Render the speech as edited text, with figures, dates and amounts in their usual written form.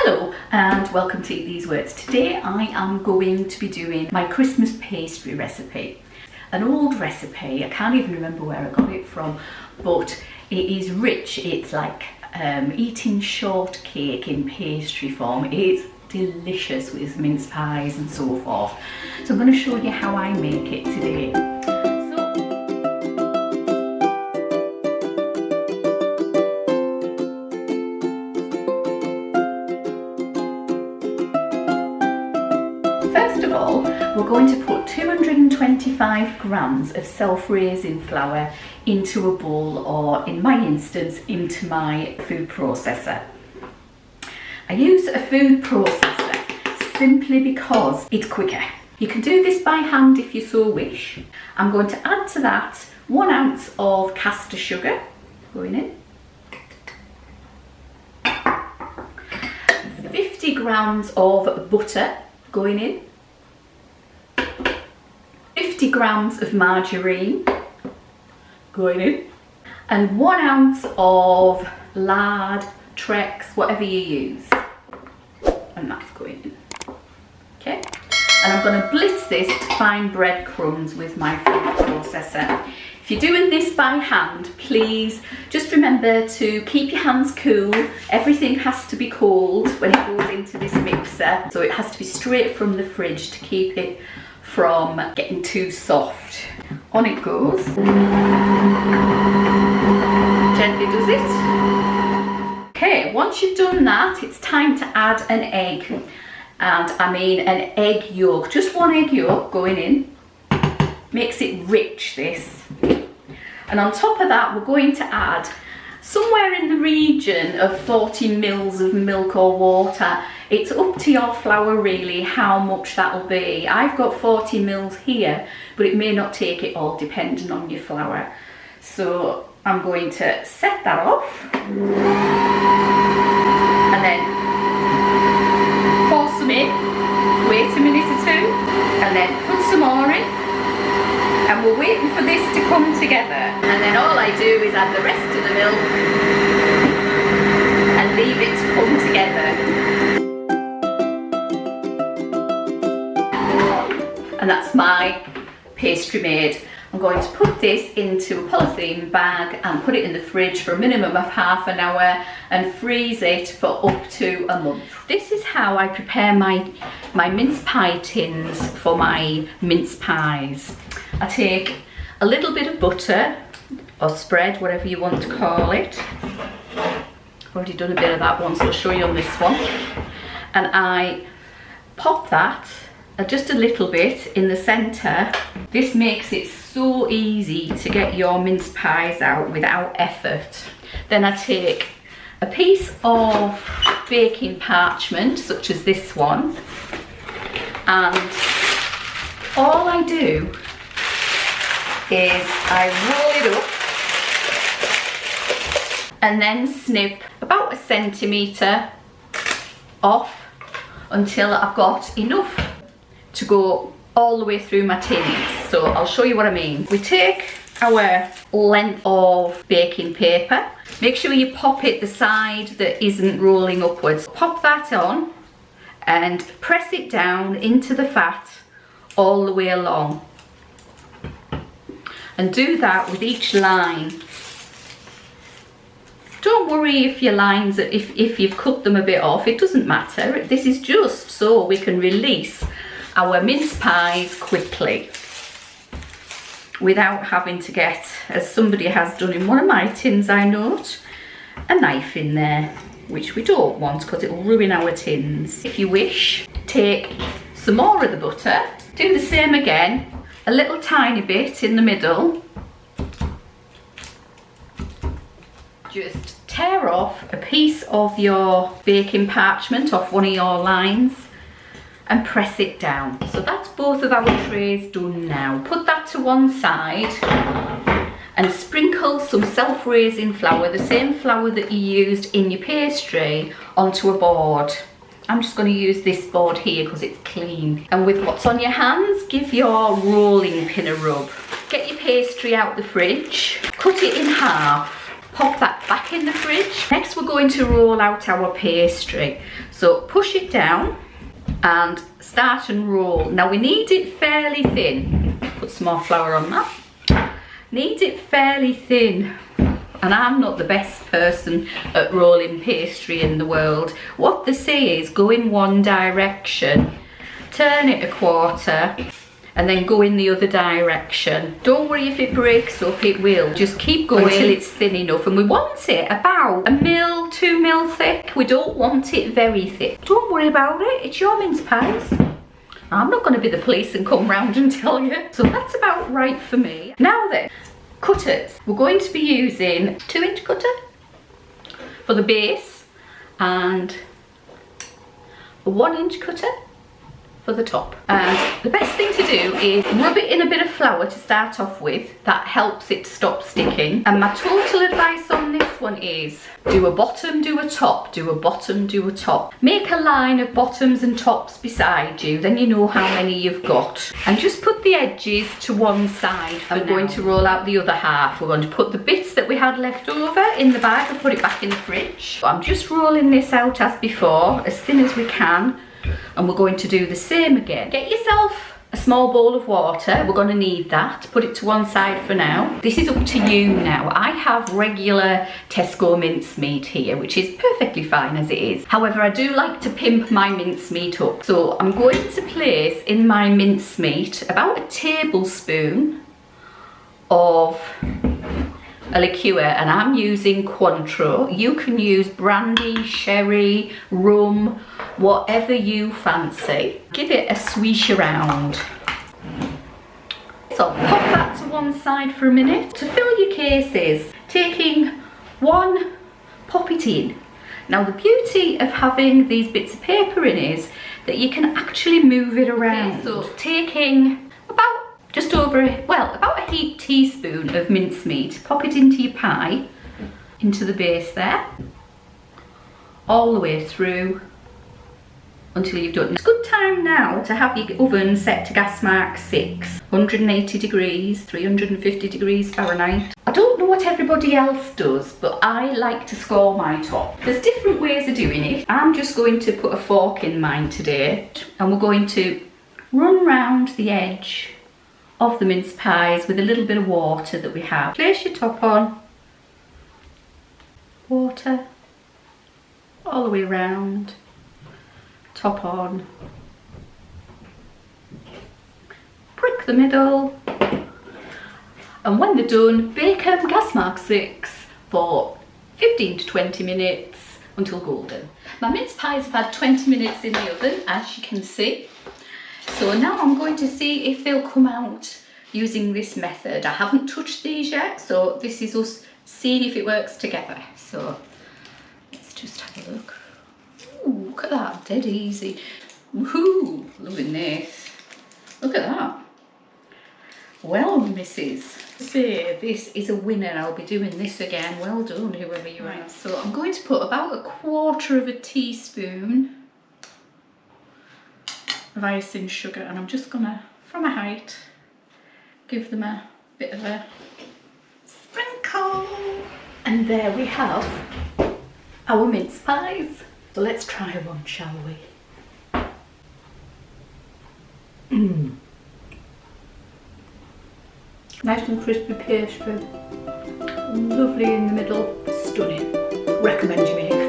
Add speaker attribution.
Speaker 1: Hello and welcome to Eat These Words. Today I am going to be doing my Christmas pastry recipe. An old recipe, I can't even remember where I got it from, but it is rich. It's like eating shortcake in pastry form. It's delicious with mince pies and so forth. So I'm going to show you how I make it today. First of all, we're going to put 225 grams of self-raising flour into a bowl, or in my instance, into my food processor. I use a food processor simply because it's quicker. You can do this by hand if you so wish. I'm going to add to that 1 ounce of caster sugar going in, 50 grams of butter going in, 50 grams of margarine going in, and 1 ounce of lard, Trex, whatever you use, and that's going in. Okay, and I'm going to blitz this to fine breadcrumbs with my food processor. If you're doing this by hand, please just remember to keep your hands cool. Everything has to be cold when it goes into this mixer, so it has to be straight from the fridge to keep it from getting too soft. On it goes. Gently does it. Okay, once you've done that, it's time to add an egg. And I mean an egg yolk, just 1 egg yolk going in. Makes it rich, this. And on top of that, we're going to add somewhere in the region of 40 mils of milk or water. It's up to your flour really how much that'll be. I've got 40 mils here, but it may not take it all depending on your flour. So I'm going to set that off and then pour some in, wait a minute or two, and then put some more in. And we're waiting for this to come together. And then all I do is add the rest of the milk and leave it to come together. And that's my pastry made. I'm going to put this into a polythene bag and put it in the fridge for a minimum of half an hour and freeze it for up to a month. This is how I prepare my mince pie tins for my mince pies. I take a little bit of butter or spread, whatever you want to call it. I've already done a bit of that one, so I'll show you on this one. And I pop that just a little bit in the centre. This makes it so easy to get your mince pies out without effort. Then I take a piece of baking parchment, such as this one, and all I do is I roll it up and then snip about 1 centimetre off until I've got enough to go all the way through my tins. So I'll show you what I mean. We take our length of baking paper. Make sure you pop it the side that isn't rolling upwards. Pop that on and press it down into the fat all the way along. And do that with each line. Don't worry if your lines, if you've cut them a bit off, it doesn't matter. This is just so we can release our mince pies quickly without having to get, as somebody has done in one of my tins I note, a knife in there, which we don't want because it will ruin our tins. If you wish, take some more of the butter, do the same again, a little tiny bit in the middle. Just tear off a piece of your baking parchment off one of your lines and press it down. So that's both of our trays done now. Put that to one side and sprinkle some self-raising flour, the same flour that you used in your pastry, onto a board. I'm just going to use this board here because it's clean. And with what's on your hands, give your rolling pin a rub. Get your pastry out the fridge, cut it in half, pop that back in the fridge. Next we're going to roll out our pastry. So push it down and start and roll. Now we need it fairly thin. Put some more flour on that. Need it fairly thin. And I'm not the best person at rolling pastry in the world. What they say is go in one direction, turn it a quarter, and then go in the other direction. Don't worry if it breaks up, it will. Just keep going until it's thin enough. And we want it about 1 mil, 2 mil thick. We don't want it very thick. Don't worry about it, it's your mince pies. I'm not going to be the police and come round and tell you. So that's about right for me. Now then, cutters. We're going to be using 2-inch cutter for the base and a 1-inch cutter for the top. And the best thing to do is rub it in a bit of flour to start off with. That helps it to stop sticking. And my total advice on this one is do a bottom, do a top, do a bottom, do a top. Make a line of bottoms and tops beside you, then you know how many you've got. And just put the edges to one side. I'm going to roll out the other half. We're going to put the bits that we had left over in the bag and put it back in the fridge. I'm just rolling this out as before, as thin as we can. And we're going to do the same again. Get yourself a small bowl of water. We're going to need that. Put it to one side for now. This is up to you now. I have regular Tesco mincemeat here, which is perfectly fine as it is. However, I do like to pimp my mincemeat up. So I'm going to place in my mincemeat about a tablespoon of a liqueur, and I'm using Cointreau. You can use brandy, sherry, rum, whatever you fancy. Give it a swish around. So pop that to one side for a minute. To fill your cases, taking one, pop it in. Now the beauty of having these bits of paper in is that you can actually move it around. Okay, so taking about just over, about a heaped teaspoon of mincemeat, pop it into your pie, into the base there, all the way through until you've done. It's a good time now to have your oven set to gas mark 6, 180 degrees, 350 degrees Fahrenheit. I don't know what everybody else does, but I like to score my top. There's different ways of doing it. I'm just going to put a fork in mine today, and we're going to run round the edge of the mince pies with a little bit of water that we have. Place your top on, water, all the way around, top on, prick the middle, and when they're done, bake them gas mark 6 for 15 to 20 minutes until golden. My mince pies have had 20 minutes in the oven, as you can see. So now I'm going to see if they'll come out using this method. I haven't touched these yet, so this is us seeing if it works together. So let's just have a look. Ooh, look at that, dead easy. Woohoo, loving this. Look at that. Well, missus, say this is a winner. I'll be doing this again. Well done, whoever you are. So I'm going to put about 1/4 of a teaspoon of icing sugar, and I'm just gonna, from a height, give them a bit of a sprinkle. And there we have our mince pies. So let's try one, shall we? Nice and crispy pastry, lovely in the middle, stunning. Recommend you make.